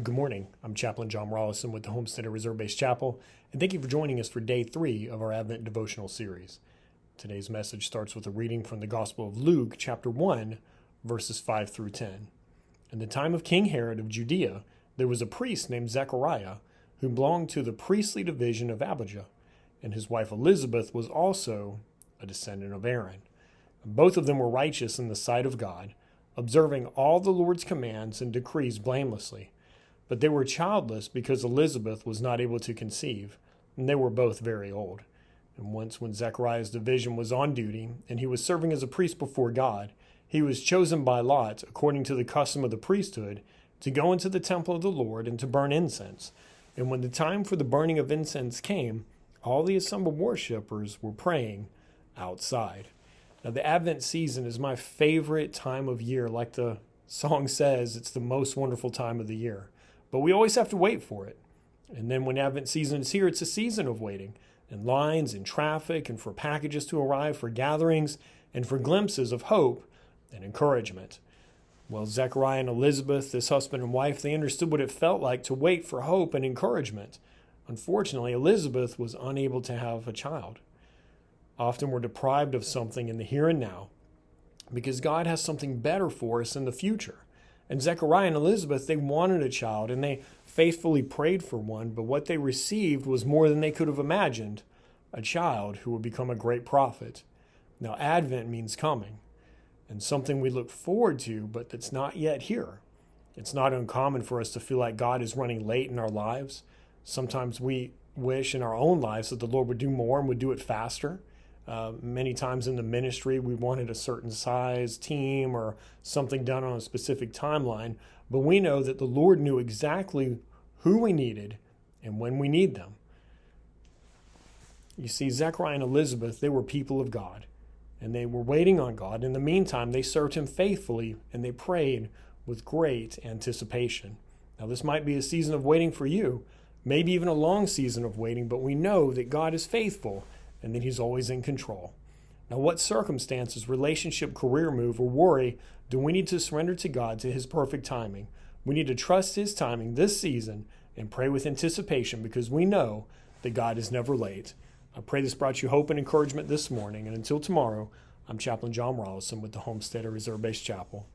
Good morning. I'm Chaplain John Rawlison with the Homesteader Reserve Base Chapel, and thank you for joining us for day 3 of our Advent devotional series. Today's message starts with a reading from the Gospel of Luke, chapter 1, verses 5 through 10. In the time of King Herod of Judea, there was a priest named Zechariah who belonged to the priestly division of Abijah, and his wife Elizabeth was also a descendant of Aaron. Both of them were righteous in the sight of God, observing all the Lord's commands and decrees blamelessly. But they were childless because Elizabeth was not able to conceive, and they were both very old. And once when Zechariah's division was on duty, and he was serving as a priest before God, he was chosen by lot, according to the custom of the priesthood, to go into the temple of the Lord and to burn incense. And when the time for the burning of incense came, all the assembled worshipers were praying outside. Now, the Advent season is my favorite time of year. Like the song says, it's the most wonderful time of the year. But we always have to wait for it. And then when Advent season is here, it's a season of waiting, and lines and traffic, and for packages to arrive, for gatherings, and for glimpses of hope and encouragement. Well, Zechariah and Elizabeth, this husband and wife, they understood what it felt like to wait for hope and encouragement. Unfortunately, Elizabeth was unable to have a child. Often we're deprived of something in the here and now because God has something better for us in the future. And Zechariah and Elizabeth, they wanted a child, and they faithfully prayed for one, but what they received was more than they could have imagined, a child who would become a great prophet. Now, Advent means coming, and something we look forward to, but that's not yet here. It's not uncommon for us to feel like God is running late in our lives. Sometimes we wish in our own lives that the Lord would do more and would do it faster. Many times in the ministry, we wanted a certain size team or something done on a specific timeline, but we know that the Lord knew exactly who we needed and when we need them. You see, Zechariah and Elizabeth, they were people of God, and they were waiting on God. In the meantime, they served Him faithfully, and they prayed with great anticipation. Now, this might be a season of waiting for you, maybe even a long season of waiting, but we know that God is faithful and that He's always in control. Now, what circumstances, relationship, career move, or worry do we need to surrender to God, to His perfect timing? We need to trust His timing this season and pray with anticipation because we know that God is never late. I pray this brought you hope and encouragement this morning. And until tomorrow, I'm Chaplain John Rawlison with the Homesteader Reserve Base Chapel.